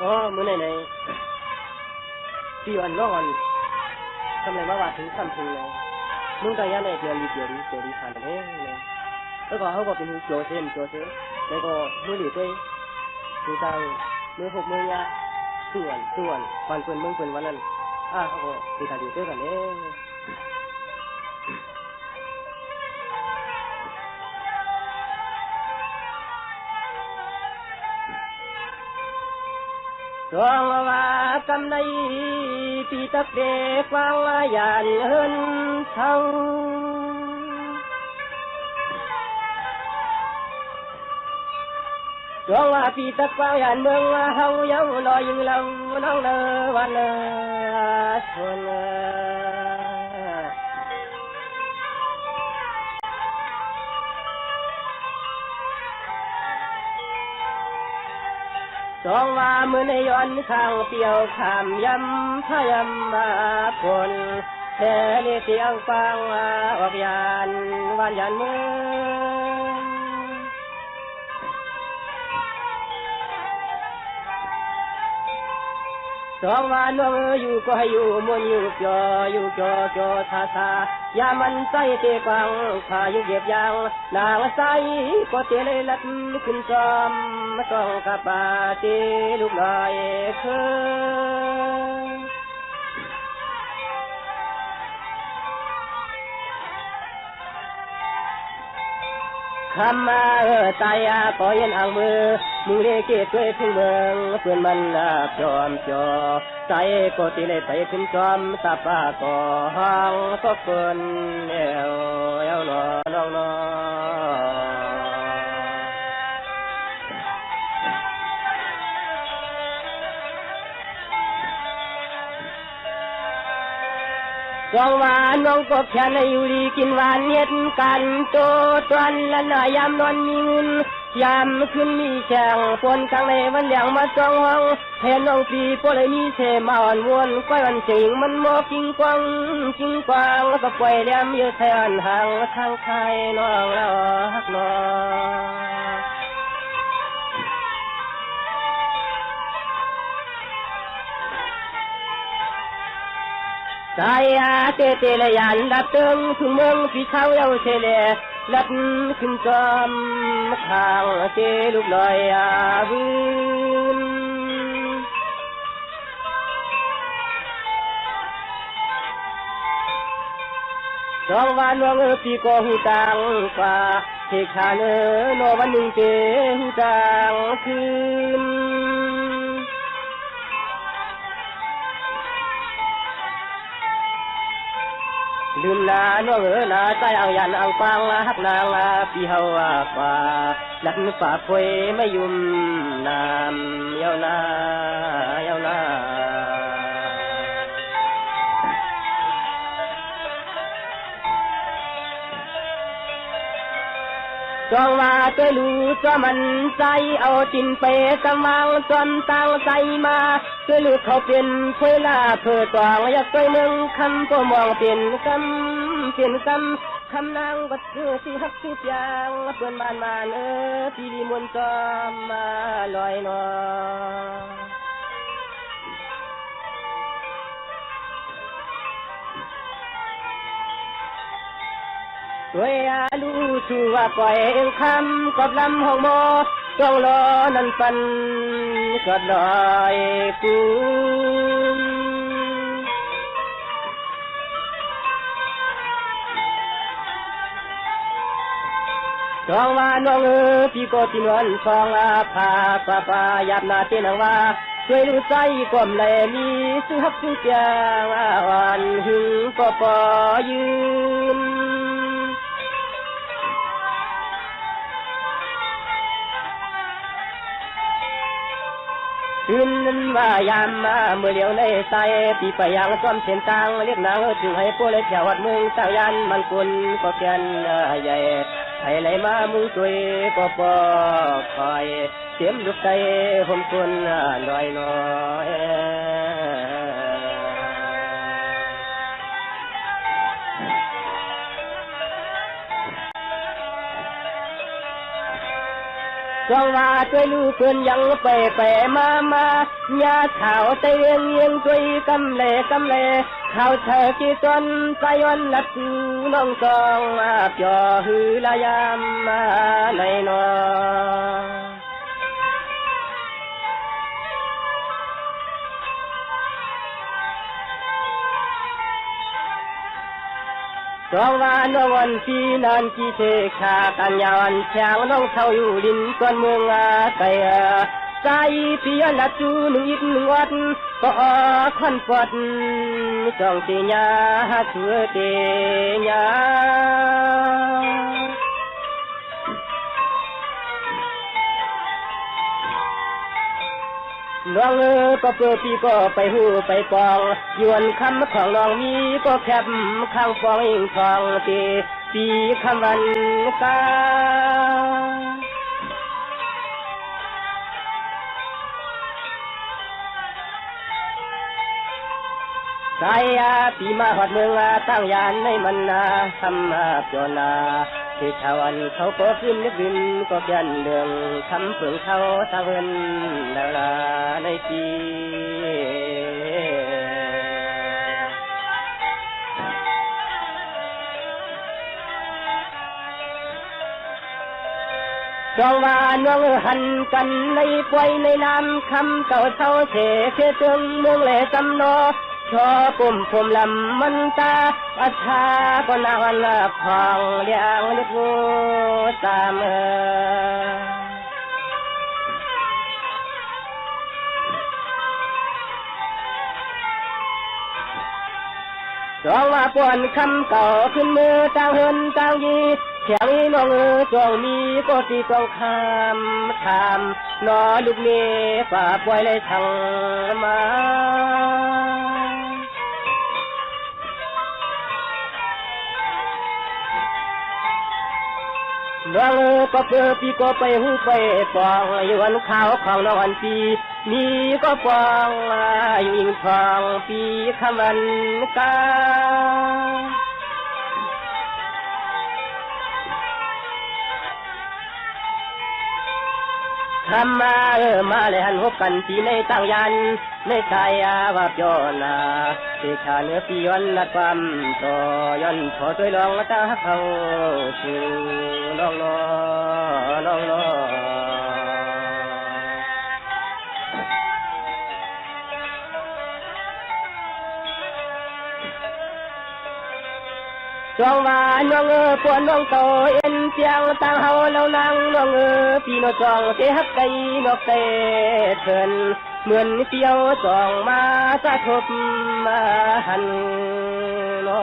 อ๋อมื้อไหนปีวันร้อนทำไมมาว่าถึงคำถึงเลยมึงก็ยังในเดียวดีผ่านเองเลยแล้วก็เขาก็เป็นโจเซนแล้วก็มือหลีด้วยมือจังมือหกมือยาส่วนวันเปิ่นมึงเปิ่นวันนั้นเขาก็ตีตาดีด้วยกันเองดวงว่ากำไรปีตะเกฟังยานเฮินเท่าดวงว่าปีตะฟังยานเมืองเฮาเยาลอยยิงเราน้องเลวันเลชนสองว่ามือในย้อนข้างเปียวขามยำพยำมาคนแท่นี่เสียงฟังออกยานวันยานเมืองสองว่าน้องอยู่ก็ให้อยู่มนอยู่จอทาอย่ามันใจเตะฟังพายุเก็บยางนางใสก็เตะเลยลัดขึ้นจอมมาต้องกับปาเตลูกลอยเคยคำมาตายก็ยันอ่างมือมึงเรียกเกตด้วยพึ่งเมืองเพื่อนมันจอมจอใจก็ตีเลยไปขึ้นจอมตาป้าก็ห้องก็เกินเอวน้องสองว่าน้องก็แค่ในอยู่ดีกินหวานเย็ดกันโตตวนละหน่อยยามนอนมีเงินยามขึ้นมีแข่งปนกลางในวันเลี้ยงมาจ้องห้องแทนน้องปีปเลยมีเสมาอ่อนวนก้อยวันจริงมันมอกิงกวางแล้วก็ปล่อยเลี้ยมอยู่แทนห่างทางไทยน้องแล้วฮักน้องใจเตเลยยันดับตึงถึงเมืองพี่เช้าเย้าเชเลลัดขึ้นจอมข้างเจลูกลอยวินสองวันวงปีก็หูตังกว่าเทคานโนวันหนึ่งเจหูตังคืนลืมนาน้องนาใจอ่างยันอ่างฟังฮักนางปีเฮาว่าหลักป่าควยไม่ยุ่มน้ำยาวนาจองว่าตัวลูจะมันใจเอาจินไปกำมังจนตั้งใจมาตัวลูเขาเป็นควยลาเพื่อตวงอยากไปเมืองคำก็มองเป็นคำนางบัดคือที่ฮักที่ยางเพื่อนบ้านมาปีดีมวนจอมมาลอยนอด้วยลูชูว่าปล่อยคำกับลำห้องโมต้องรอนั่นปันก็ลอยกูจองว่าน้องพี่ก็ตินวันฟองพาป้าหยาบนาเตียนว่าช่วยรู้ใจกลมเลยมีสุขสุขยางอ่อนหึงก็ปอยืนคืนนั้นว่ายามมาเมื่อเดียวในใจปีไปยังซ้อมเส้นทางเรียกนางจึงให้พวกเลยแถววัดเมืองสร้างยันมันกุนก็เพียนใหญ่ให้ไหลมามุงตุยก็ปอคอยเสียมลูกใจห่มกุนลอยน้อย จองว่าช่วยลูกเพื่อนยังไปมาญาข่าวเตียงเยียงช่วยกำเล่ข่าวเธอที่ตนไปวันลัดสูน้องจองจ่อหือลายามมาในนอจองว่าน้องวันที่นานที่เทขากันยาวันเช้าน้องเท่าอยู่ดินก้อนเมืองไก่ใจพี่ยันลัดจูหนึ่งอีกหนึ่งวันก็ค่อนปอดจองตีญาเถื่อเตีญาน้องก็เปิดปีก็ไปหูไปปองยวนคำของน้องมีก็แคบข้างฟองอิงทองตีปีคำวันกาสายปีมาหอดเมืองตั้งยานในมันทำจนาที่ชาววันเขาก็ขึ้นนึกดินก็ยันเดืองคำเพิ่งเขาตะเวนลาในปีจองว่าน้องหันกันในป่วยในน้ำคำเก่าเท่าเชเตืองเมืองเล่สำโนชอปุ่มผมลำมันตาอัชาก็นาวันละพองเลี้ยงเล็กงูตามจองว่าป่วนคำเก่าขึ้นมือต่างเฮินต่างยีเขียงน้องจองมีก็ตีกองคำนอลูกเมีฝ่าป่วยเลยทางมาน้องก็เปิดปีก็ไปหูไปปองอยู่วันขาวของน้องวันปีมีก็ปองอยู่อิงทองปีคำวันกาทำมามาเลยหันพบกันที่ในตั้งยันในสายว่าจนาเสียชาเนื้อปีวันนัดความต่อย้อนพอช่วยลองตาเขาสู่น้องจองว่าน้องปวนน้องโตเอ็นเสียงต่างเฮาเล่านังน้องพี่น้องจองเตะฮักไก่นกเตะเถินเหมือนเปียวจองมาสะทบมาหันนอ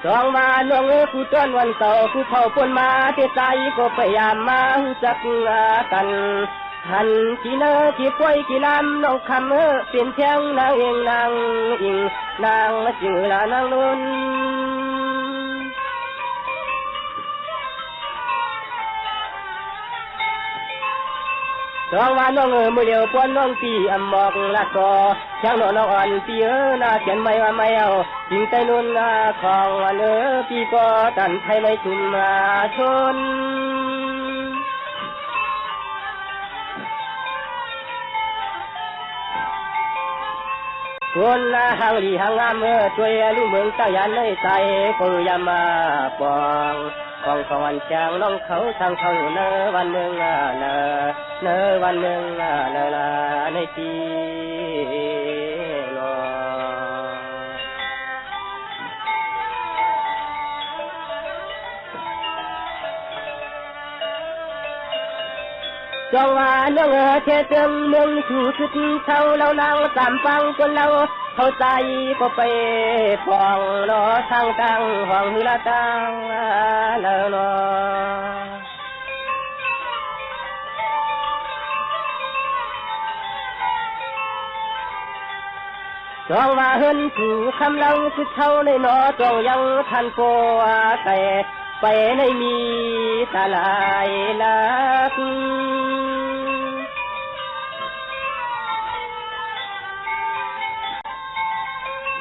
จองว่าน้องผู้จนวันเสาร์ผู้เผาปนมาเตะใจก็พยายามมาหูจักกันหันที่เนอที่ป่วยที่ลำน้องคำเปลี่ยนเชียงนางเองนางอิงนางมาจือละนางนุ่นจองว่าน้องมือเดียวปวนน้องปีอำบอกละกอช่างน้องอ่อนปีหน้าเขียนไม่ว่าไม่เอาจิงใจนุ่นของวันปีก็ตันไทยไม่ชุมชนคนหางดีหางงามช่วยลูกเมืองตั้งยันในใจก็ยามาปองของวันจางน้องเขาทางเขาอยู่เนวันเมืองเนวันเมืองลาในปีนอจองว่าน้องเทเติมเมืองสู่สุดเท่าเรานางตามฟังคนเราเข้าใจก็ไปฟองรอทางตั้งห้องหือละตั้งแล้วนอจองว่าเฮินสู่คำเราสุดเท่าในนอจองยังทันโปแต่ไปในมีตาลายลัก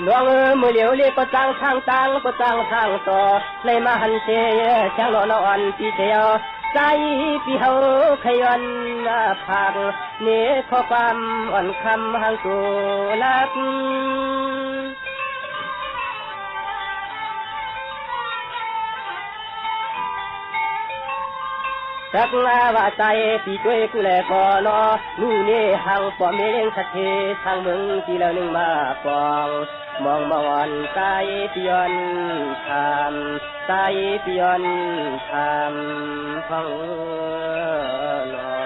หลวงมือเหลียวเรียกก็จ้างทางต่างก็จ้างทางต่อเลยมาหันเชยช่างนอนปีเดียวใจปีเฮาขยันผักเนื้อข้อความอ่อนคำห่างตัวลักสักลาว่าใจปีช่วยกูแลก่อนอนู่นนี่ห่างปอมเลี้ยงสักทีทางมึงทีละหนึ่งมาปองมองมองใจปียนทำใจปียนทำฟังนอ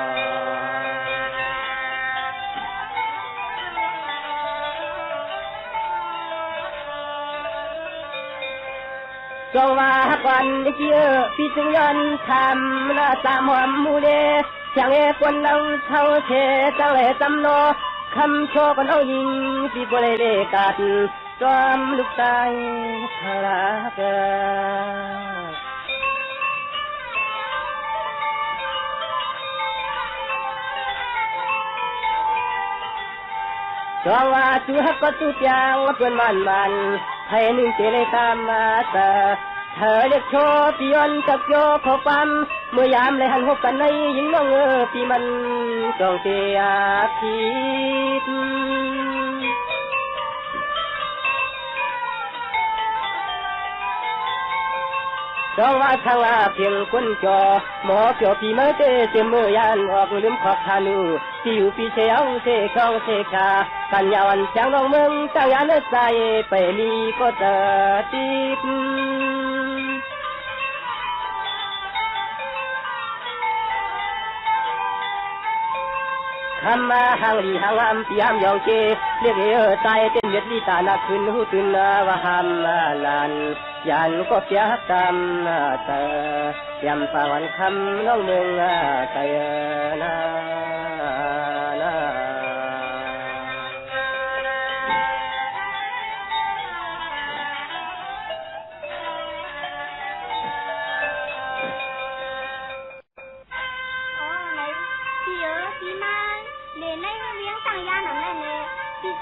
จงว่ากันเกี่ยวพี่จึงยันทำละตามหอมมูเลจังเอปนเราเท่าเทจังเลจำโนคำโชกันเอายิงพี่บ่ได้เลกัดจอมลูกตายทลากจงว่าจูฮักก็จูจางเพื่อนมันให้หนึ่งเจเลยตามมาเธอเรียกโชว์ปียนจับโยขอปั๊มเมื่อยามเลยหันหกกันในยิงน้องปีมันจองเตียพีดจองว่าทางลาเพียงคนจอหมอเกี่ยวปีเมื่อเจมือยันออกลืมขอบทานูที่อยู่ปีเชียวเสกองเสกากันยาวันช่างน้องเมืองตั้งยาเนื้อใจไปมีก็เจอติดคำมาหางลีหางอัมปีหามยองเจเรียกใจเต็มเย็ดลีตาหนักขึ้นหูตื่นว่าหามลันยันก็เสียกรรมเตอยำฟังวันคำน้องเมืองเตยนา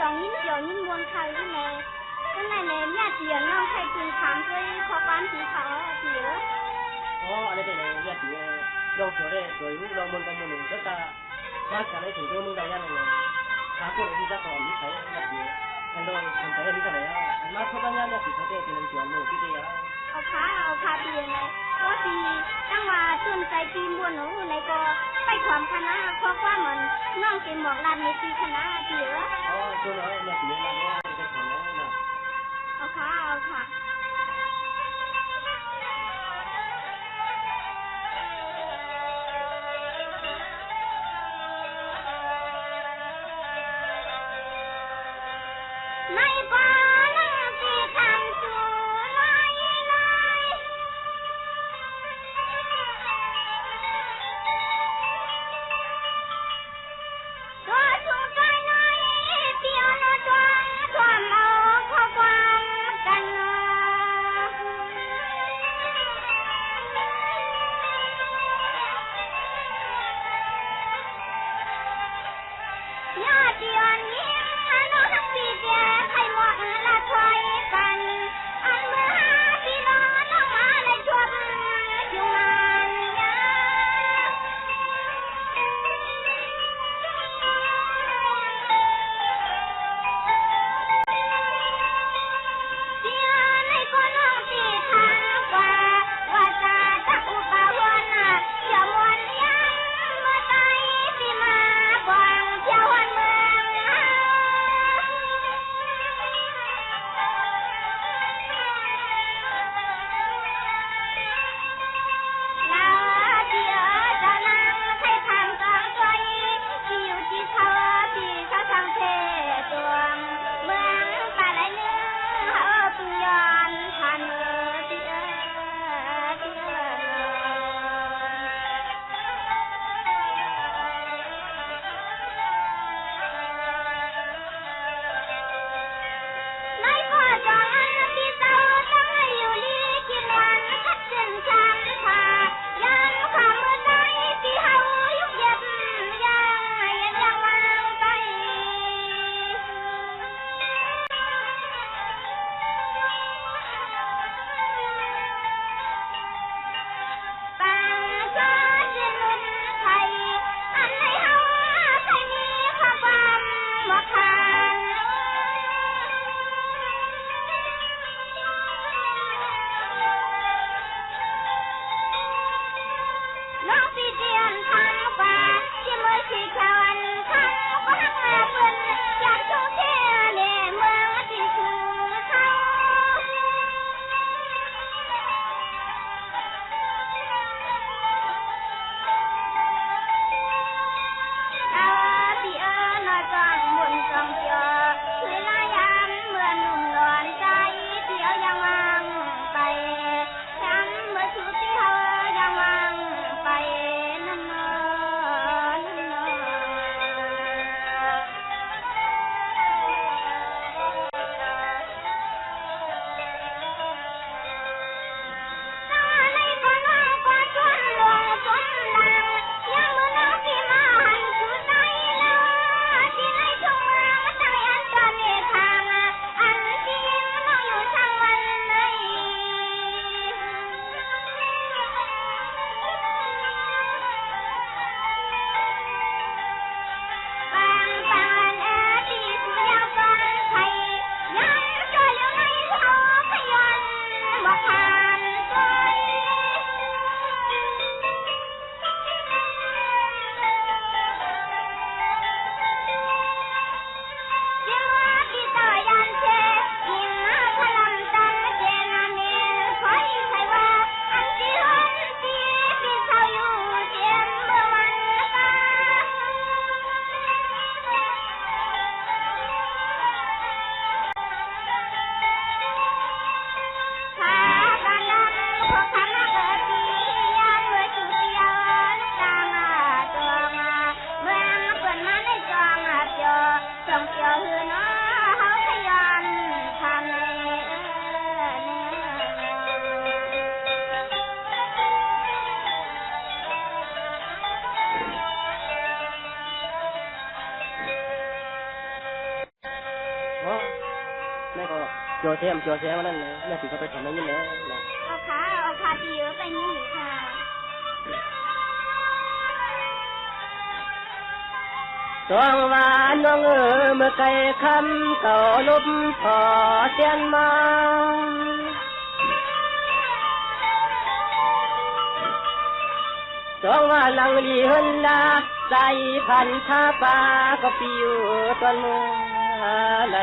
จองยิ้มเกี่ยวยิ้มมวลไทยที่แม่ก็ในแม่เนี่ยเจียนน้องไทยจึงถามด้วยขอความสีขาวเสียอ๋ออะไรเป็นอะไรเนี่ยเสียลองเสือได้สวยลองมันกันหนึ่งก็จะมากกันได้ถึงตัวมึงได้ยังไงหาคนที่จะก่อนที่ใช้แบบนี้อันโดนทำแต่เรื่องนี้กันไหนอ่ะมาเข้าบ้านเนี่ยสิเขาได้เป็นส่วนหนึ่งที่ดีอ่ะเอาพาเปียเลยก็ดีตั้งว่าตื่นใจปีมวนหนูในก็ไปความคณะเพราะว่ามันน้องเป็นหมอกลานในปีคณะเสียอ๋อตัวน้อยเนี่ยเสียมาเนี่ยเป็นของน้อยนะเอาค่ะในป่าและปีทางสู่ลอยก็ถูกใจในเปียโนจวน แม่ก็โจเซมนั่นเลยแม่ถึงก็ไปทำนั่นนี่เลยเอาขาตีเยอะไปนี่ค่ะตวงว่าน้องเมื่อไกลคำเก่าลบพอเสียนมาตวงว่าลังลีหันลาใจพันท่าปาก็ปิวตวนเมื่อใน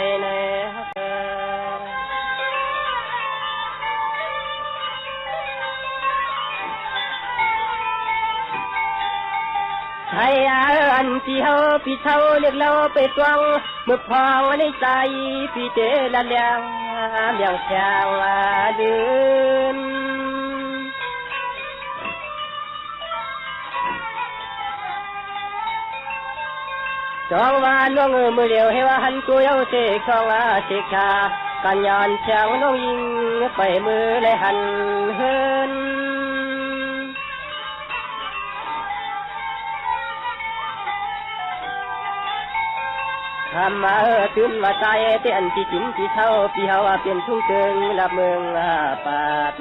ไทยอันที่เฮาพี่เท่าเรียกเราไปตวงเมื่อพองในใจพี่เจละเลียงแข็งเดินจองว่าน้องมือเดียวให้ว่าหันตัวเยาเสกช่องเสกชากันย้อนเชียงน้องยิงไปมือเลยหันเฮินทำมาตื่นมาใจเต้นที่จินที่เท่าพี่เฮาเป็นทุ่งเกิงลับเมืองปาด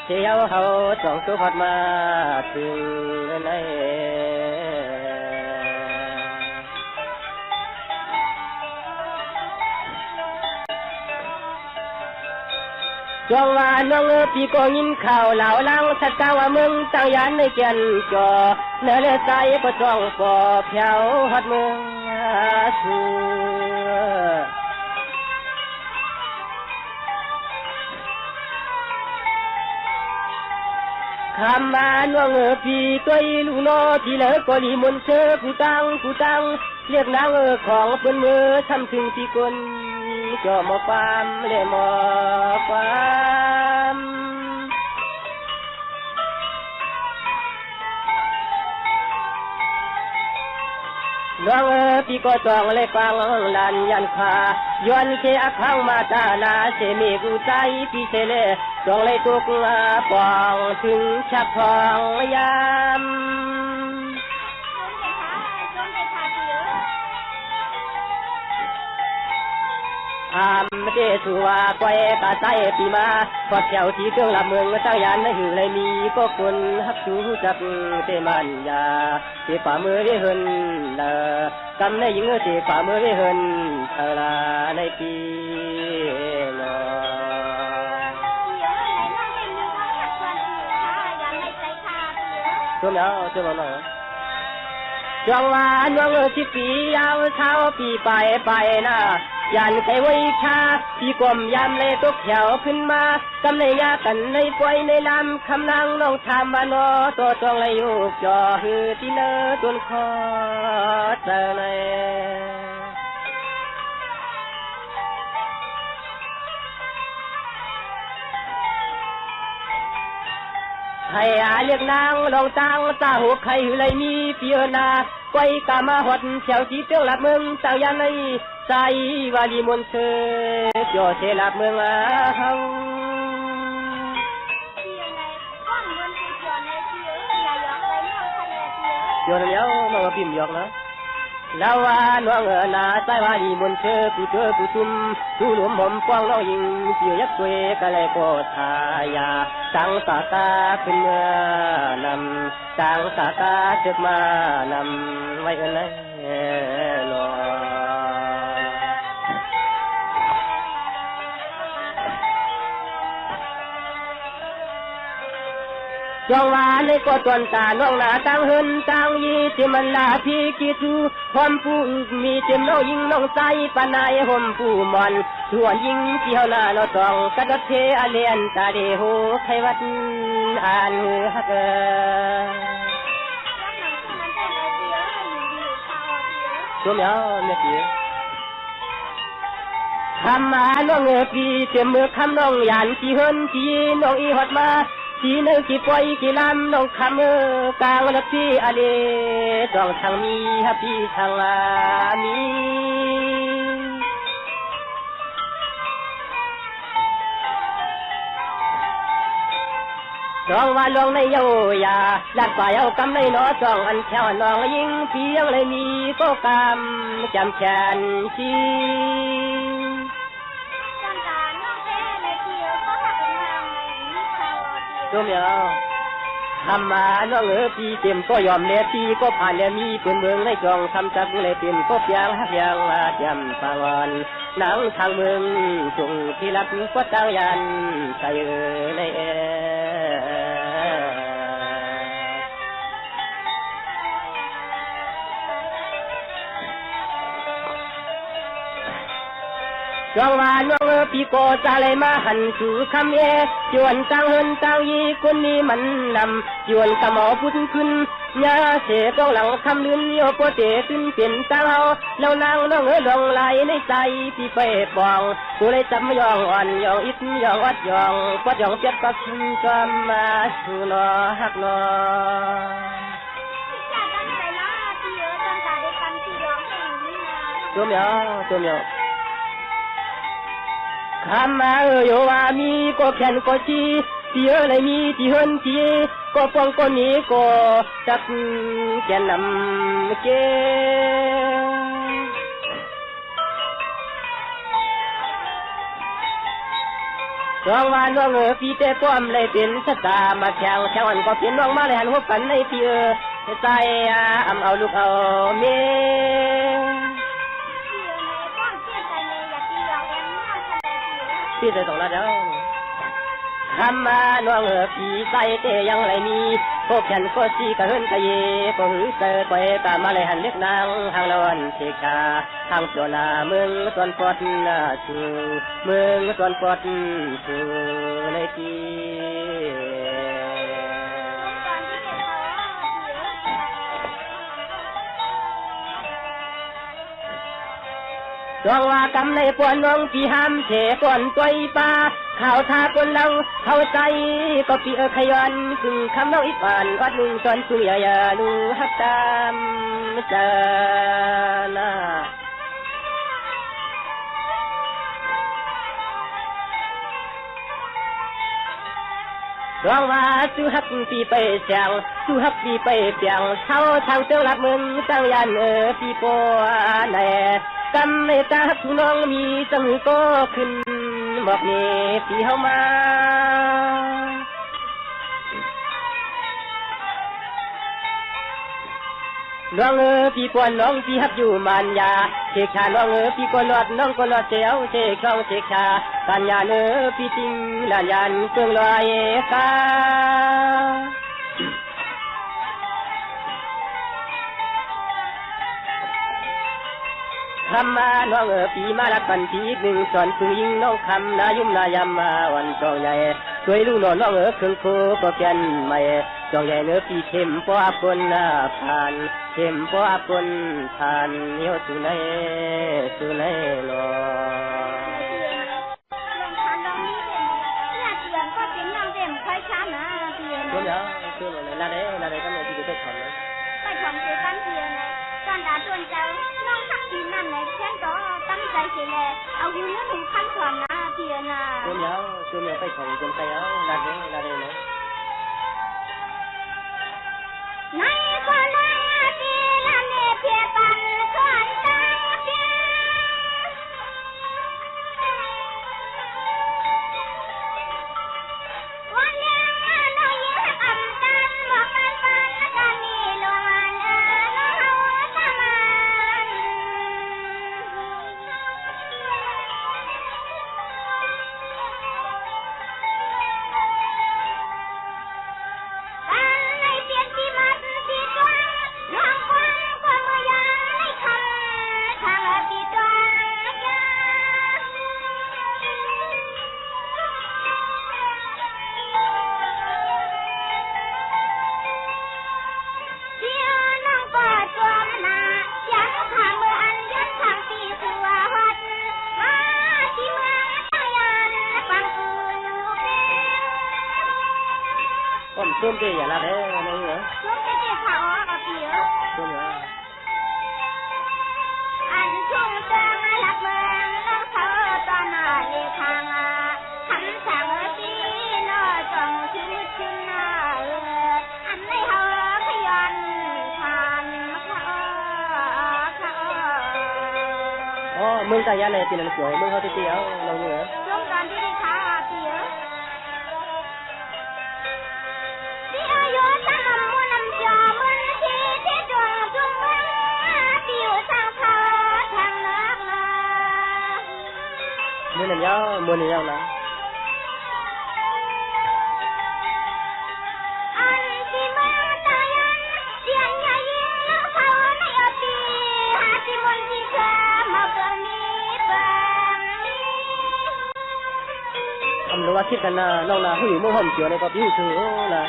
เที่ยวเฮาส่องตัวพอดมาถึงในจงว่าน้องพี่ก็ยินข่าวเหล่าลังสัตว์ว่ามึงตั้งยันในเกียนจอเนื้อเลยใจก็จ้องปอเพียวหัดเมืองสูคำมาน้องพี่ตัวลูกน้อที่เหลือก็ลีมุนเชอผู้ตั้งเรียกนางของเปิ้นมือทำถึงที่คนจอมปามเลยมอปามน้องพี่ก็จองเลยฟังลันยันคาย้อนเคอักข้างมาตาลาเสมีกูใจพี่เสเลจองเลยตุกปองถึงชักทองยามเจสัวปล่อยกาใจปีมาพอดแถวที่เครื่องลำเมืองตั้งยันหือเลยมีก็คนฮักชูจับเตมันยาเตฝ่ามือได้เฮินกำในยิงเตฝ่ามือได้เฮินเธอลาในปีนอตัวแล้วตัวมันหรอจงว่าน้องที่ปียาวเท้าปีไปนะยันใจไว้ชาพี่กลมยามเลยตกแถวขึ้นมากำในยากันในปล่อยในลำคำนางน้องทำบ้านอตัวจองเลยอยู่จอหือที่เนื้อตุนคอเจอเลยให้เรียกนางลองตั้งตาหัวใครหือเลยมีเพียนาไว้กามาหดแถวที่เตี้ยงหลับเมืองตั้งยันในใจวาลีมนเชโยเชลับเมืองเฮาโยนเลี้ยวน้องพิมพ์ยอกนะแล้วว่าน้องนาใจวาลีมนเชผู้เจอผู้ชุมผู้หลวมผมกว้างน้องยิงเปียยักษ์เวกะเลยโกธายาตังสาตาขึ้นเมื่อนำตังสาตาเจ็บมานำไว้กันเลยรอจงว่าเลยก็ตวนตาน้องหน้าตั้งเฮินตั้งยีที่มันลาพี่กิจูความผู้มีเต็มน้องยิงน้องใจปานายห่มผู้มอนส่วนยิงเกี่ยวหน้าเราต้องกระดเทอเลียนตาเดโหไขวัดอ่านฮักตัวเมียวเนี่ยพี่คำมาน้องพี่เต็มมือคำน้องยันที่เฮินที่น้องอีฮอดมาที่นึกที่ปล่อยที่ลำน้องคำกลางนับที่อเลต้องทางมีฮับพี่ทางมีจองว่าลงในเยายาลัดป่าเยากำในน้อจองอันแถวน้องยิงเพียงเลยมีก็กำจำแขนชี ตัวเมียวทำมาน้องพี่เต็มก็ยอมเลี้ยพี่ก็ผ่านเลี้ยมีปืนเมืองในจองทำจักเลยเต็มก็เพียงหักยางมาจำฟังวันหนังทางเมืองจงที่รักก็ตั้งยันใส่ในจงว่าน้องพี่ก็จะเลยมาหันสู่คำเอยวนตั้งเฮินตั้งยีคนนี้มันนำยวนกะหมอพุทธขึ้นยาเสกองหลังคำลืมโยโปเตขึ้นเปลี่ยนตั้งเอาแล้วนางน้องลงไหลในใจพี่ไปปองกูเลยจำยองอ่อนยองอิดยองวัดยองวัดยองเปียกก็ขึ้นจอมมาสู่นอหักนอตัวเมียวคำมาโยว่ามีก็แขนก็ชีเสียเลยมีที่เฮินทีก็ปองก็นี้ก็จักแกนนำเกร้องว่าน้องพี่เต้ป้อมเลยเป็นสตามาแข่งอันก็เป็นน้องมาเลยหันหัวกันในพี่ใจเอาลูกเอาเมพี่จะส่งละเจ้าทำมาน้องพี่ใส่เตยังไรมีพวกฉันก็ซีกะเฮินกะเยก็หือเตอไปตามมาเลยหันเล็กนางทางละวันเชกาทางตัวนาเมืองส่วนปอดชูเมืองส่วนปอดชูในทีจงว่ากำในปวนน้องพี่ห้ามเฉปวนตัวปลาข่าวทาคนเราเข้าใจก็ปีขยันซึ่งคำน้องอีกวันวัดหนึ่งจนสุยายาลูฮักตามเจอหน้าร้องว่าสู้ฮักปีไปเสียงสู้ฮักปีไปเสียงเท่าทางเจ้าหลักเมืองตั้งยันปีโปแน่กำในตาทุน้องมีจังก็ขึ้นบอกนี่พี่เฮามาน้องพี่ปวนน้องพี่ฮับอยู่มันยาเชกชาน้องพี่ก็ลอดน้องก็ลอดเจ้าเชกช่องเชกชาปัญญาพี่จริงลานยันเครื่องลอยกาทำมาน้องปีมาลักปันทีหนึ่งสอนผู้หญิงน้องคำนายุ่มนายำมาวันจองใหญ่ช่วยลูกน้องน้องเครื่องโคก็แก่นไม่จองใหญ่ปีเข้มป้าปนผ่านเข้มป้าปนผ่านเหี้ยวสุนัยรอตัวเดียวตัวเลยลาได้ก็เลยที่จะไปถอนเลยไปถอนเสียกันเพียงตอนดาจวนเจ้าน้องสักทีนั่นเลยเพื่อนก็ตั้งใจเสียเลยเอาหูเนื้อหนูขั้นถอนนะเพียนะตัวเดียวไปถอนจนไปเอาลาได้นะในคนละทีละเนเพียปันถอนตั้งเพียวันนี้น้องยิ้มอ่ำตันบอกกันปันกันมีลวงต้มเตี้ยละเด้อน้องเหรอต้มเตี้ยขาวกับเตี้ยต้มเหรออันชุ่มเติมหลักเมืองน้องเขาตอนน่ะเลทางทำสั่งตีน้อจ้องชื่อชื่อน่ะอันไม่เขาขยันทานเขาอ๋อมึงใจยันเลยตีนันสวยมึงเขาตีเอาน้องเหรอต้มตอนที่ได้ขาวเตี้ย มื่อนั้นยาวมื่อนี้ยาวนะหรือว่าคิดกันนะน้องนะหือมุ่งห่มเกี่ยวในก็บิ้วถือนะ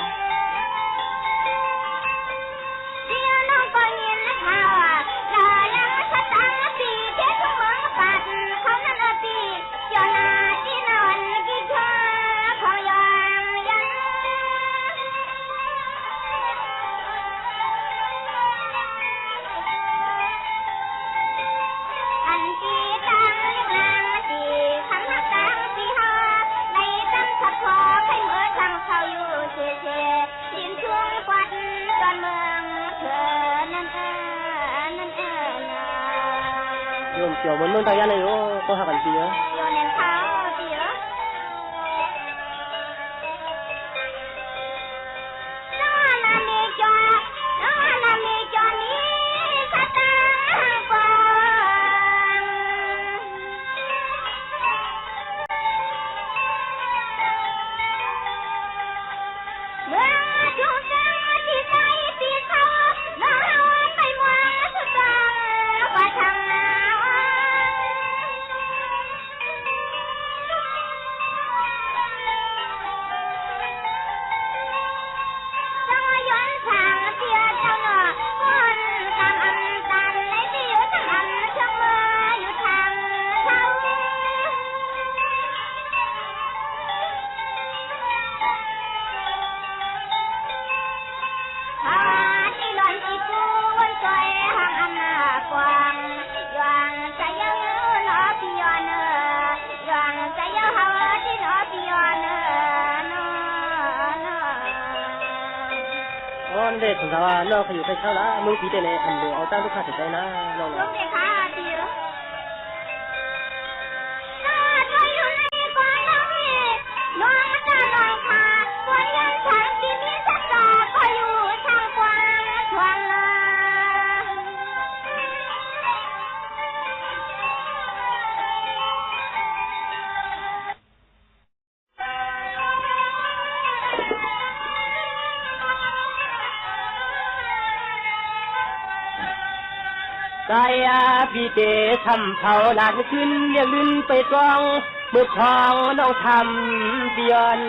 ลมเกี่ยวเหมือนเมืองไทยเลยโอ้ก็หากันปีเนาะเด็กของเราน้องเขาอยู่ใกล้เช้าละมึงปีเตเนี่ยอันเดียวเอาตั้งลูกค้าเสร็จใจนะน้องกายพี่เตทำเผาหนักขึ้นเรียกลื่นไปตรองมือพองน้องทำเบียน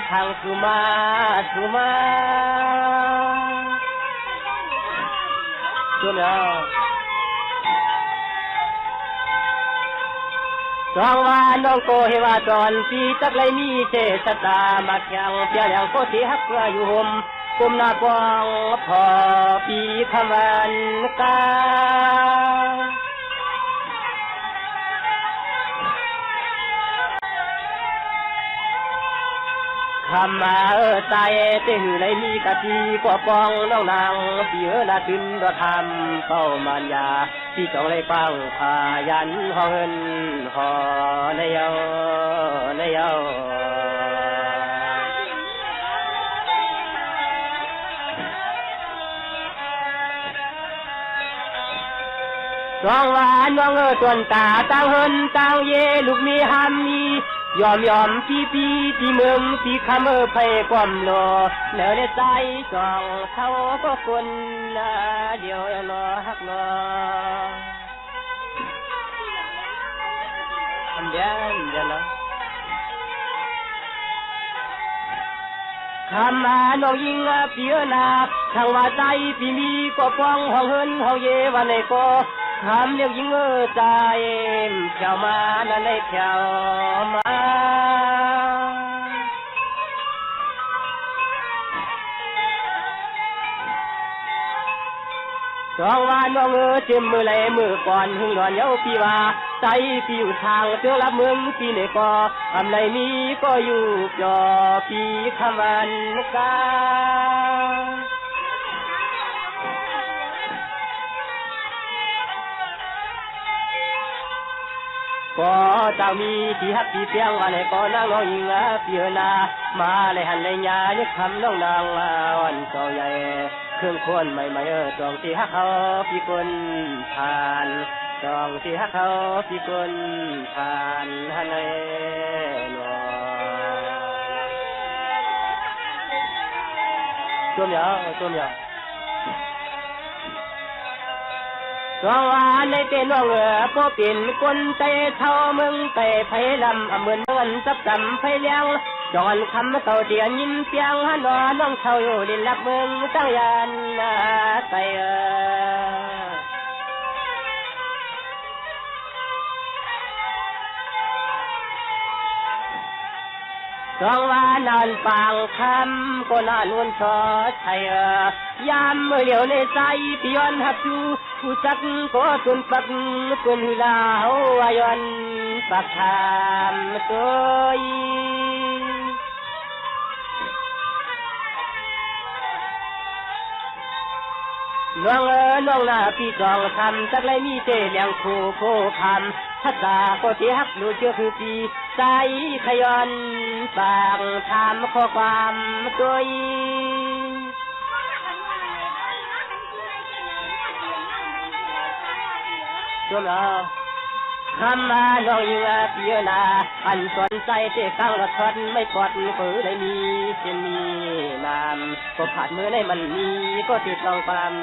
ทางสุมาส่วนเราจองว่าน้องโกเฮว่าตอนปีจักไรมีเจตตามาแข่งเพียงอย่างโคตรฮักเพื่ออยู่ห่มกุมหน้าปองพอปีคำวันกาคำมาใจเตื้อในมีกะทีกว่าปองน้องนางเสือละขึ้นรถทำเป้ามันยาที่จองเลยปังพายันหอเงินหอในเยาสองวานวางตวนตาตั้งเฮินตั้งเยลูกมีหามมียอมปีที่เมืองปีคำไปความรอเนื้อในใจสองเท่าก็คนเดียวรอฮักรออันเดียวนะคำมาน้องยิงเปียนาทางว่าใจพี่มีก็ป้องห้องเฮินห้องเยวันไหนก็คำเรียกยิงใจเขียวมานั่นเลยเขียวมาสองวันน้องเจ็มมือไหลมือก่อนหึงนอนเย้าปีว่าใจปีอยู่ทางเสือรับเมืองปีไหนก็ทำไรนี้ก็อยู่จอปีคำวันกาก็เจ้ามีที่ฮักที่เพียงวันไหนก็นั่งรอยิงเปียนามาเลยหันเลยยายึดคำน้องนางวันเจ้าใหญ่เครื่องควรไม่ตรงที่ฮักเขาพี่คนผ่านตรงที่ฮักเขาพี่คนผ่านฮั ตัวเมียวตัวว่าในเป็นน้องพอเป็นคนใจเท่ามึงไปไผลำเหมือนเงินสับจำไผเลี้ยงจอนคำเต่าเดียนยินเปียงฮันนอน้องเท่าอยู่ดินลับเมืองตั้งยันใส่สองว่านอนปางคำก็นอนวนชอไทยยามเมื่อเหลียวในใจพี่ย้อนหักอยู่ผู้สักก็ตุนปักตุนลาวย้อนปักทามตัวน้องหน้าพี่จองทำสักไรมีเจเลี้ยงคู่โคคำภาษาก็ที่ฮักดูเชื่อคือปีใจขย้อนปากถามข้อความตัวตัวเราคำมาน้องยิงเปียนาอันสนใจเตะกังกระทอนไม่ปลอดฝืนได้มีเช่นมีน้ำก็ผ่านมือในมันมีก็ติดลองความ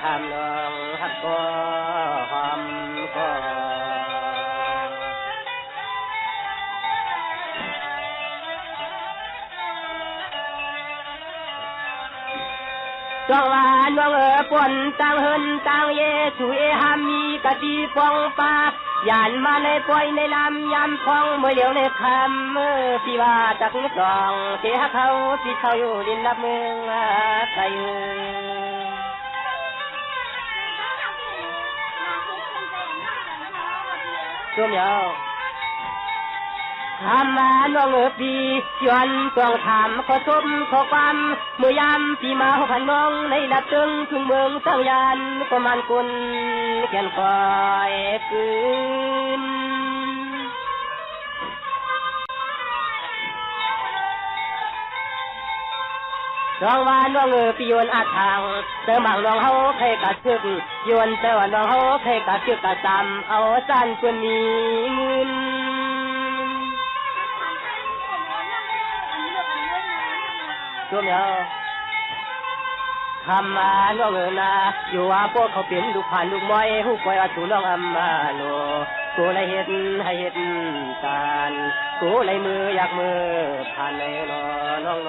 ทำลองฮักก็หอมก็จองว่าน้องปนต่างเฮินต่างเยสุเอหามีกะดีฟองปายานมาในปล่อยในลำยำพองเมื่อเดียวในคำพี่ว่าจักจองเสียเขาพี่เขาอยู่ดินนับเมืองไกลช่วงยาวทำมาน้องปีย้อนต้องถามขอชมขอความเมื่อยามพี่มาพันน้องในดับตึงทุ่งเมืองตั้งยานก็มันกุนแก่นคอยคืนน้องว่าน้องปีโยนอาทางเติมบังน้องเขาใครกัดซึกโยนแต่ว่าน้องเขาใครกัดซึกกัดจำเอาสั้นกว่านี้เงินตัวเมียวคำมาน้องนาอยู่ว่าพวกเขาเป็นลูกผ่านลูกม้อยหูปล่อยอาชูน้องอัมมาโลกูเลยเห็นให้เห็นกันกูเลยมืออยากมือผ่านเลยน้อง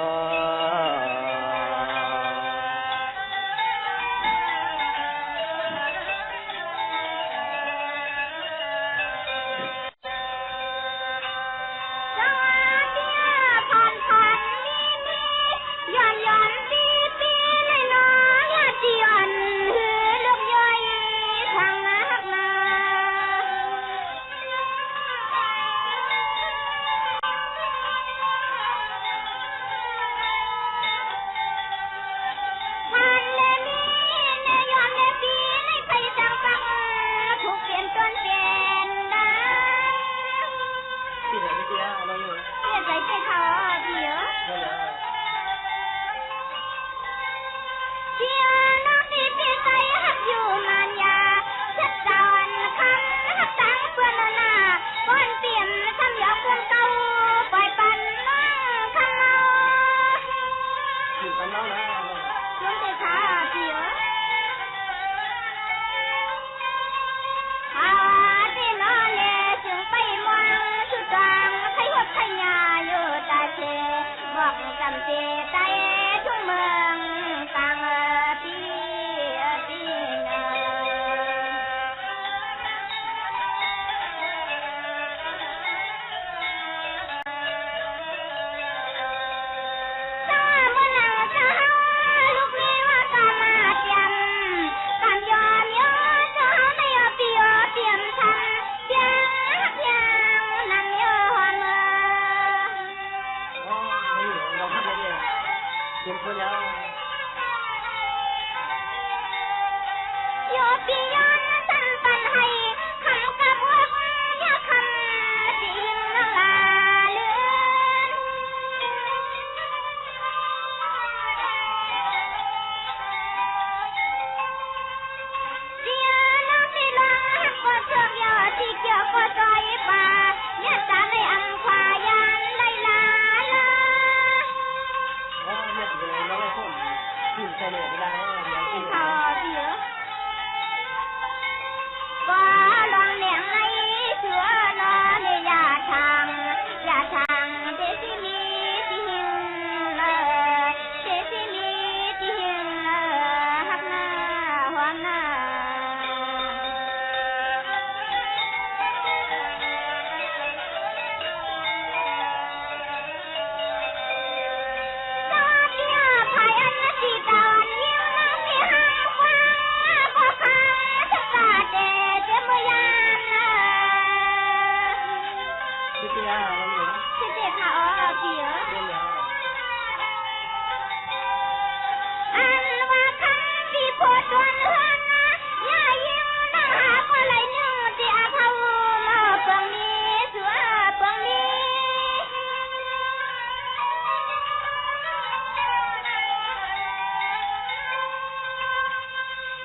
ที่ที่อ่ะมันอยู่นะ ที่เด็กค่ะอ๋อเสีย เรื่องเดียว อันว่าคำที่พูดวนเฮือนนะอย่ายิ้มน้ำหาก็ไหลนึ่งที่อาเขามาเปิงนี้เสือเปิงนี้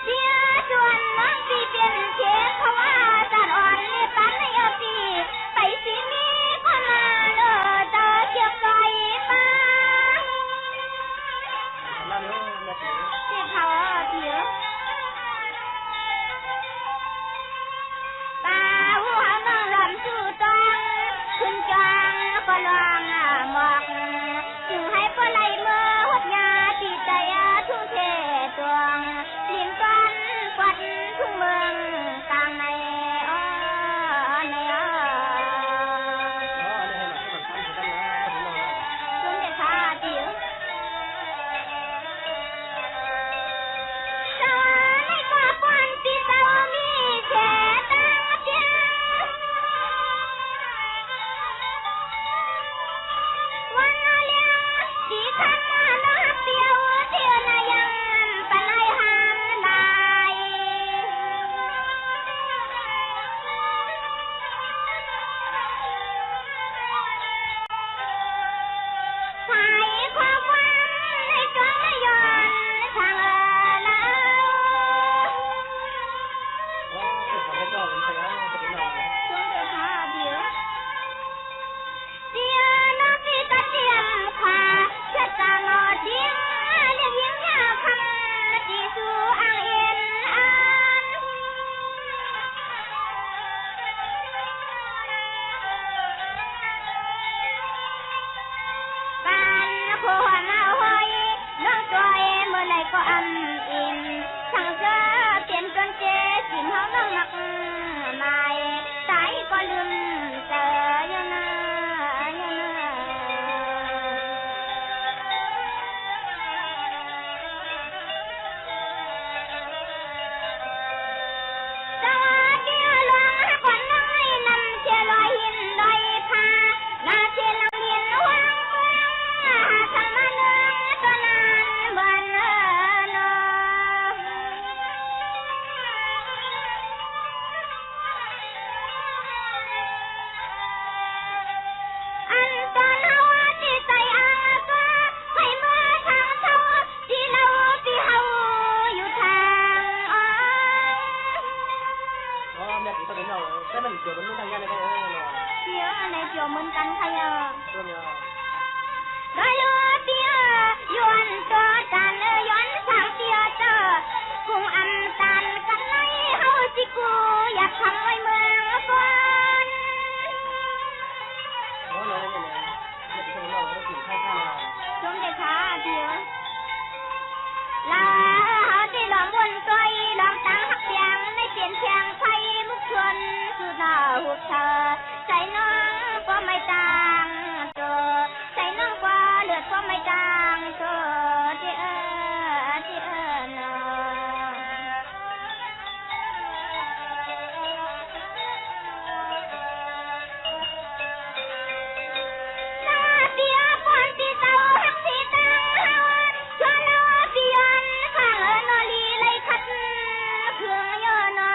เสียจวนน้องที่เป็นเขตเพราะว่าตัดอ่อนในปันในเอาปีไปสิมีคนมาเลิศเจอเก็บใจมา มาเร็วมาถึง เจ็บเขาเสียป่าหัวน้องลำสู่ตองขึ้นจองก็ลองหมอกจึงให้ปลายมือหดยาติดใจทุ่งเทตวงลิ้นก้อนควันทุ่งเมืองกลางในอ้อในอ้อ อ๋อได้ให้มาสักคนตั้งนะมาถึงเรา จุ่มเด็กขาเสียสวรรค์ในกว่าก่อนที่เจ้ามีแค่ตั้งเพียงวันละเลี้ยงที่คำว่านักเดียวเที่ยวนายังปะไลหันได้ ไทยความหวังในจงไม่ย้อนทางลาว อ๋อขอให้เจ้าเป็นพยานจะเป็นเรา จงเดือดขาเดียวเสียน้องที่ตะเจียมขวาเชิดตางอเดียงเรียกยิ้มยาวคำที่สู่อ่างเอ็นอ่านบ้านผัวมาหอยน้องตัวเองเมื่อไรก็อำอินช่างเสื้อเปลี่ยนจนเจสิมเฮาน้องมักหมายสายก็ลืมเจออยู่นะอยู่นะสวัสดีหลวงก่อนน้อยนำเชียร์ลอยหินลอยพาหน้าเชียร์ลังเย็นหวังเมืองทางมาเนืองตัวนั้นบนนอ อันตอนเฮาที่ใส่อ่างก็ให้เมื่อทางเท่าที่เราที่เฮาอยู่ทางอ้อ อ๋อแม่จะเป็นเราแต่มันเกิดมันไม่ทางยันเลยเนาะ เสียในเกี่ยวเหมือนกันใครอ่ะ ตัวเนี้ย ได้เตียย้อนตัวกันย้อนทางเตียเจอคงอันตันกันในเฮาสิกูอยากทำไว้เมืองก่อน อ๋อเลยเนี่ยแม่จะเป็นเราแล้วถึงข้างเรา จงได้ขาเดียวลาเฮาที่หลอมวนตัวอีหลอมตังหักเสียงในเปลี่ยนเชียงไฟมุกชวนสุดาหุบเธอใจน้องก็ไม่ต่างตัวใจน้องก็เลือดก็ไม่ต่างตัวที่เนอ หน้าเสียก่อนที่เจ้าหักที่ตั้งเฮาชวนเราที่ย้อนข้างนอลีเลยขัดเครื่องเยอะนอ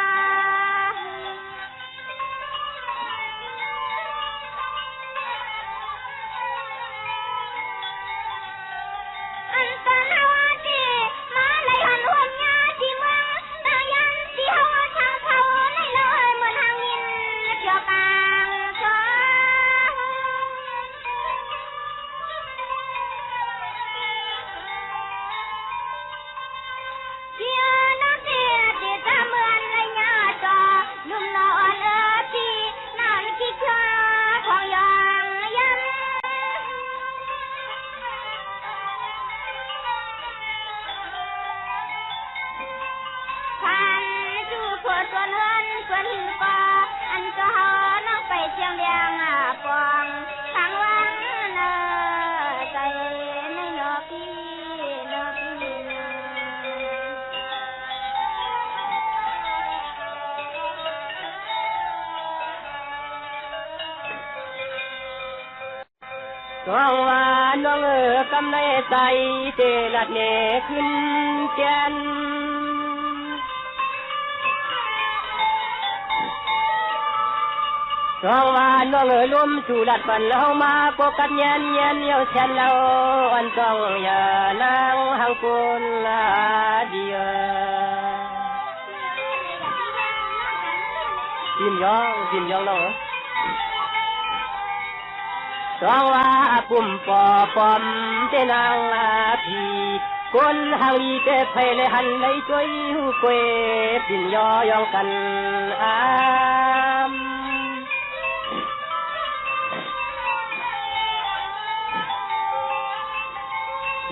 น้องว่าน้องกำในใจเจลัดเนขึ้นแกนน้องว่าน้องล้มสู่ลัดปันเรามาโกกัดเย็นเยี่ยวเช่นเราอันต้องอย่านางหังกุลลาเดียพิมยองน้องร้องว่าปุ่มปอปอมเจนางพีคนหางลีเตะไฟเลยหันเลยช่วยหูเกวปิ่นย่อยองกัน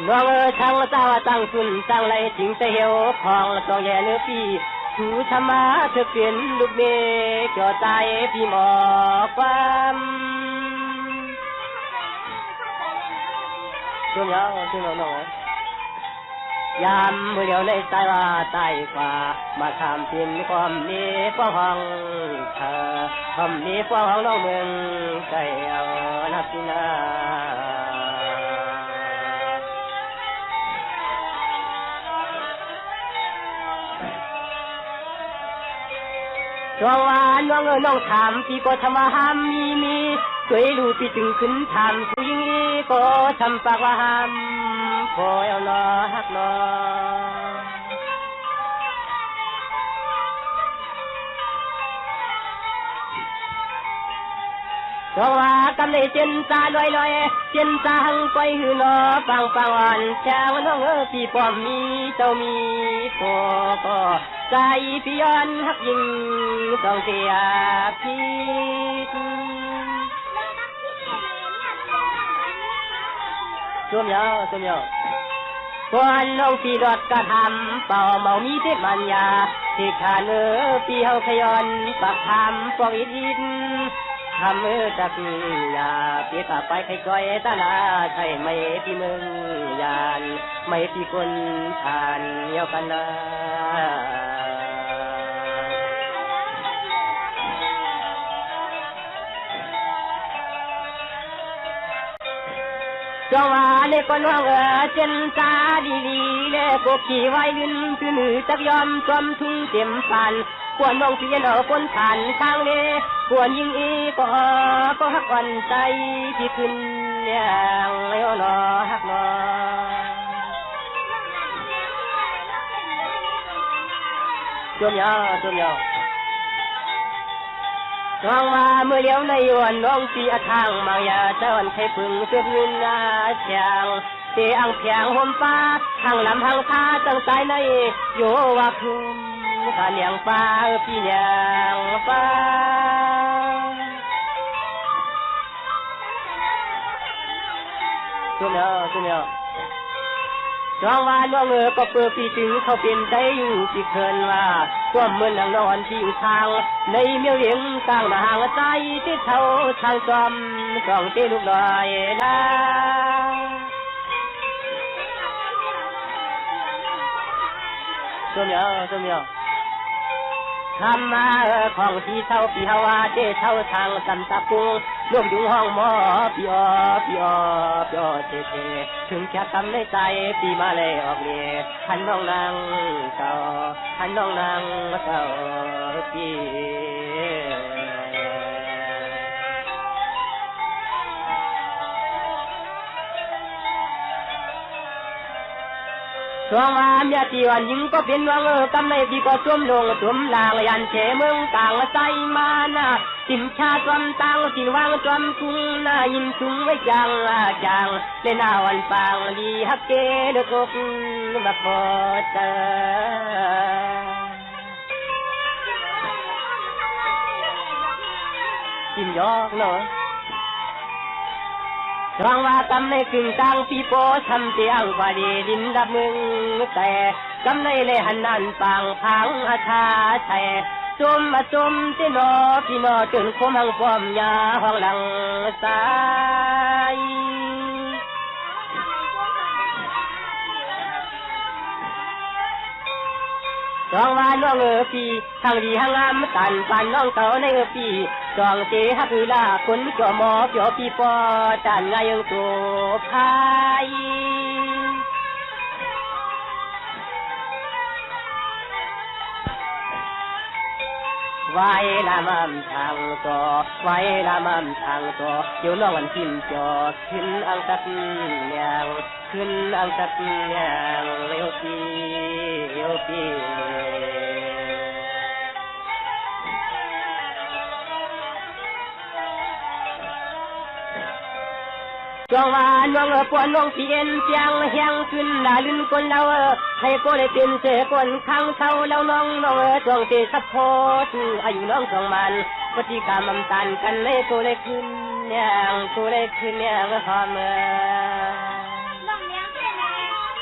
น้องช่างเจ้าตั้งสุนตั้งไรถึงจะเหี่ยวของต้องแย่เนื้อปีชูชะมาเธอเปลี่ยนลูกเมฆจ่อใจพี่หมอความช่วงยาวช่วงน้อยยามเมื่อเดียวในใจว่าใต้ฟ้ามาทำเพียนความนี้ฟ้องห้องเธอความนี้ฟ้องห้องน้องเมืองใจเอานักสินาช่วงวานน้องน้องถามพี่ก็ทำว่าห้ามมีช่วยลูกพี่ถึงขึ้นถามผู้หญิงก็ทำปากว่าห้ามพอเอานอฮักนอช่วงว่ากำเลยเจนตาลอยเจนตาหังไปหือนอฟังอ่อนแช่วน้องพี่ป้อมมีเจ้ามีพอก็ใจพี่ย้อนฮักยิงต้องเสียพี่ส้มยาวคนน้องพี่ดอดกระทำเป่าเมามีเทพมันยาที่ขาเนื้อพี่เฮาขย้อนปากทำฟองอินทำมือตะกี้ยาเปียกไปใครก้อยตาลาใช่ไม่พี่มึงยานไม่พี่คนผ่านเยี่ยวกันนะจังหวะเล็กคนว่างเจนตาดีเล็กขี่ไว้ลืนคือมือจับยอมจอมทุ่งเต็มฟันปวดน้องเพียนคนผ่านทางเล่ปวดยิงก็หักวันใจที่ขึ้นอย่างไม่นอหักนอจมยาวน้องว่าเมื่อเลี้ยวในวันน้องปีทางมายาเจ้าวันใครพึ่งเสื้อพื้นนาเชียงเตียงเพียงห่มฟ้าทางลำทางท่าตั้งใจในโยว่าคืนข้าเลี้ยงฟ้าพี่เลี้ยงฟ้าจมยาวน้องว่าน้องก็เปิดปีถึงเขาเป็นใจอยู่ที่เคินว่าตัวเหมือนนางนอนที่ทางในเมียวเลี้ยงกลางห่างใจที่เท่าทางจอมส่องตีลูกลอยนะจมยาวทำมาของที่เท่าปีฮาวาเจ้เท่าทางสันตะปูรวมอยู่ห้องหมอพี่อเจถึงแค่ทำในใจปีมาเลยออกเนี่ยหันน้องนางเก่าพี่ช่วงว่าเมียที่วันยิงก็เป็นวังกำในพี่ก็สวมลงสวมลางยันเชเมืองต่างใจมานะสินชาจอมตังสินวางจอมทุ่งนายินทุ่งไว้จังเล่นนาวันปางดีฮักเกเด็กกมาพอเจอจิ้มยอกเนาะรังว่ากำในกึ่งตังปีโป้ทำเตียงพอดีดินดับมึงแต่กำในเลยหันนันปังพังอาชาแช่จมเจนอพี่นอจนคมหังปอมยาห้องหลังสายร ร้องว่าน้องปีทางดีทางงามตันปันน้องเก่าในปีจองเจฮักลาคนจ่อหมอจ่อปีปอตันไงยังตัวพายว ายละมั่มทางตัวไว้ละมั่มทางตัวอยู่น้องอันทิมจอขึ้นอังสักอย่างขึ้นอังสักอย่างเลี้ยวปีเลี้ยวปีจงว่าน้องปวนน้องเปลี่ยนเสียงเฮียงขึ้นดาลินคนเราให้ก็ได้เป็นเสกคนข้างเท่าแล้วน้องจงเตสัพพออายุน้องของมันปฏิกรรมมันตันกันเลยก็ได้ขึ้นอย่างก็ได้ขึ้นอย่างหอมน้องเลี้ยงแค่ไหน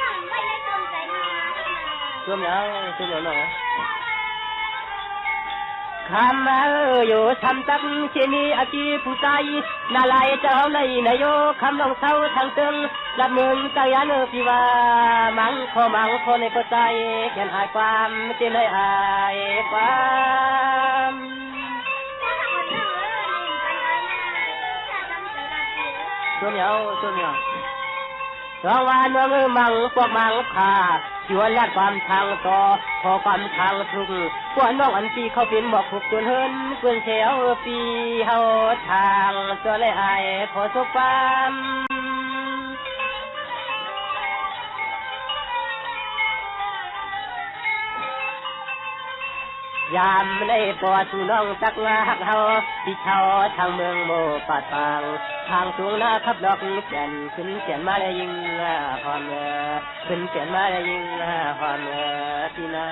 น้องไม่ได้จงใจมาช่วงแล้วน้องคำอยู่ทำตักเชนีอากีผู้ใจนาลายเจ้าในนายโยคำลองเศร้าทางตึงละเมืองใจยันพี่ว่ามังขอในก็ใจแค่หายความเจนหายความช่วงเดียวร้องว่าน้องมังพวกมังขาชวนแลกความทางต่อพอความทางทุกพวกน้องอันปีเขาเป็นบอกถูกจนเฮินเพื่อนเชียวปีเฮาทางตัวเลยไอขอสุขความยามได้ปอดสู่น้องจักงาหักเฮาที่เช่าทางเมืองโมปาดปางทางสูงหน้าขับดอกเปลี่ยนขึ้นเปลี่ยนมาได้ยิ่งหอมขึ้นเปลี่ยนมาได้ยิ่งหอมที่นา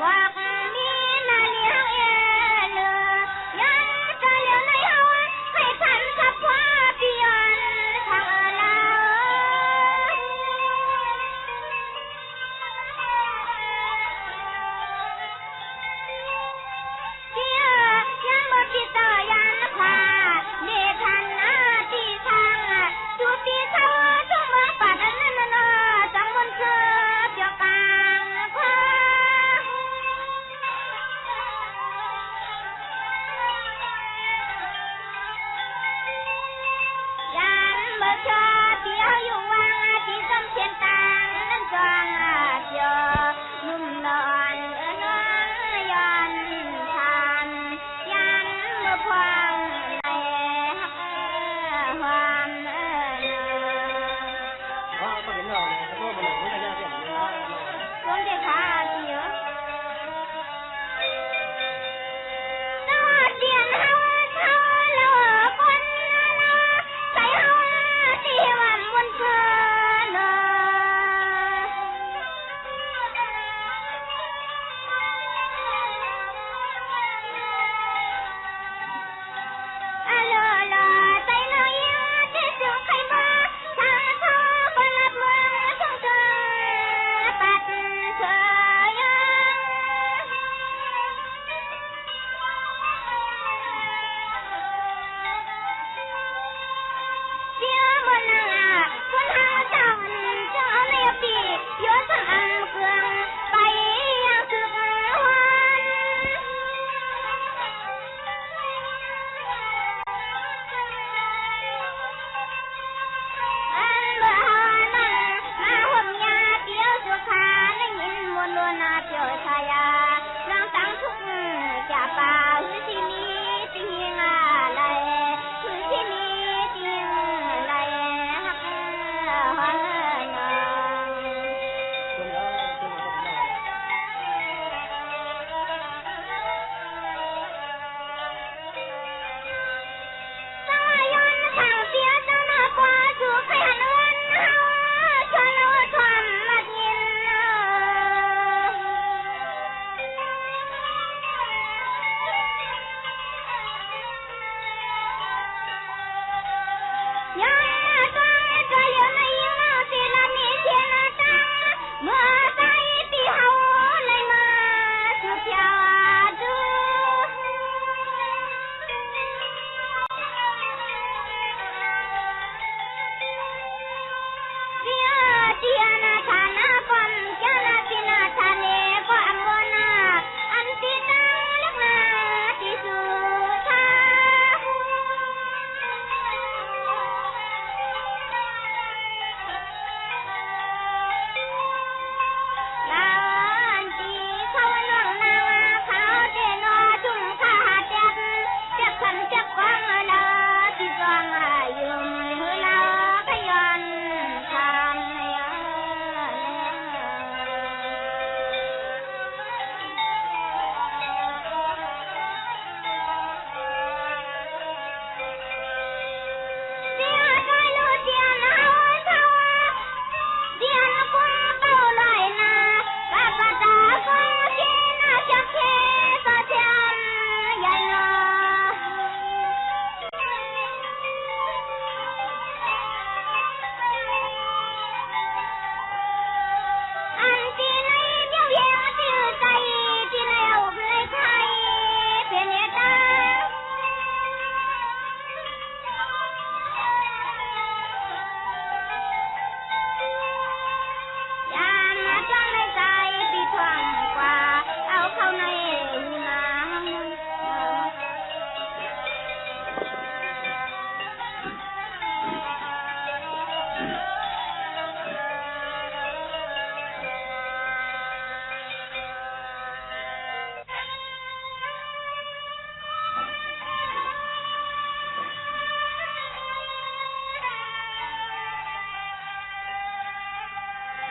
ว่ามีนาเลี้ยงเอเลือยังจะเลี้ยงใน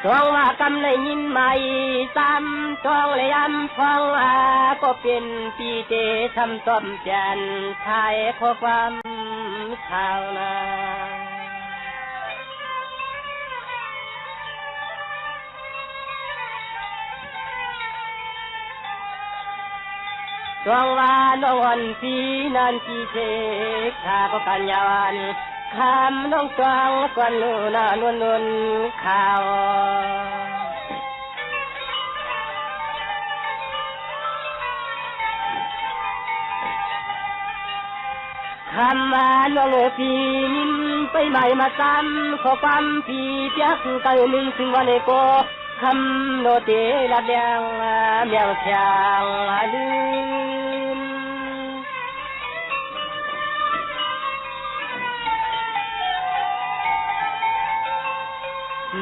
จองว่ากำเลยยินใหม่ซ้ำจองเลยย้ำฟังก็เป็นปีเตทำต้มแจนไทยข้อความชาวนาจองว่าน้องอ่อนปีนันจีเชกข้าก็กันยาวันคำน้องจองกวนนูน่านวลนวลข่าวคำว่าน้องปีนินไปใหม่มาซ้ำขอความปีเปียกเตยหนึ่งถึงวันโกคำโนเตละแดงเมียงเชียงลืม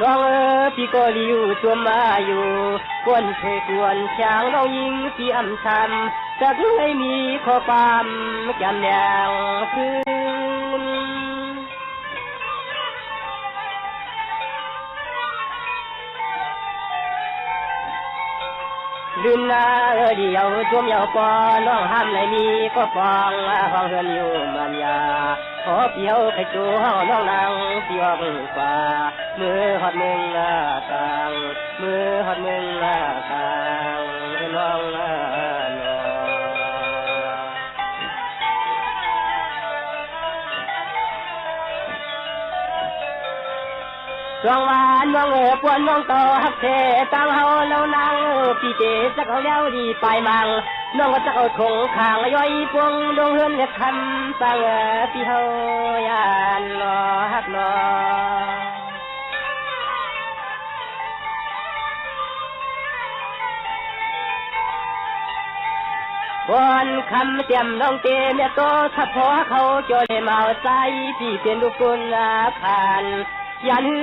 น้องพี่ก็ริ้วตัวมาอยู่กวนเพกวนช้างน้องยิงที่อำช้ำจะไม่มีข้อความจำแนวคืนลืมนาเดียวจมยาวปอน้องห้ามไหนมีก็ฟองห้องเฮือนอยู่มันยาขอเปียวไข่จูห้องน้องนางเปียวกว่ามือหอดมึงกลางมือหอดมึงกลางน้องจองว่าน้องปวนน้องต่อฮักเทตั้งเฮาแล้วนางพี่เจสักเอาแล้วดีไปมังน้องก็จะเอาถงข้างย่อยพวงดงเฮือนเล็ดคำตั้งพี่เฮายานรอฮักรอวันคำเตรียมน้องเตเมียโตถ้าพอเขาจอยมาใส่พี่เป็นลูกคนผ่านอย่าฮื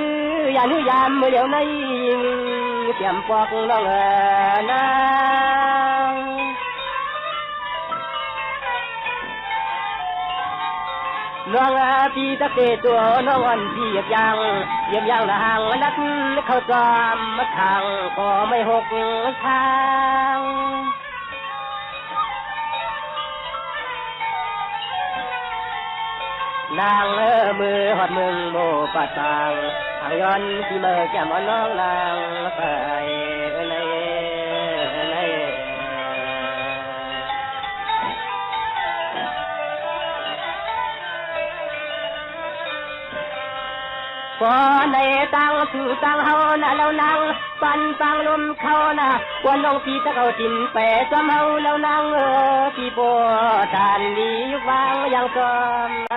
อยามเมื่อเดี๋ยวนี้เตรียมปอกน้องนะน้องพี่ตะเกตัวน้องอ่อนพี่เหยียบยางละห่างนักเขาจอมมาทางก็ไม่หกทางนางมือหอดมึงโมปะตางทางย้อนที่มือแก้มน้องนางไปในพอในตังสู่ตังเฮานะแล้วนางปันปังลมเขานะวันน้องพี่ตะเขาจิ้มแปะจำเฮาแล้วนางพี่ปวดทานดีวางยังจอมต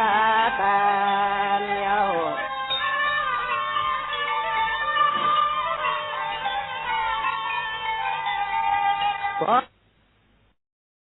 าเย้า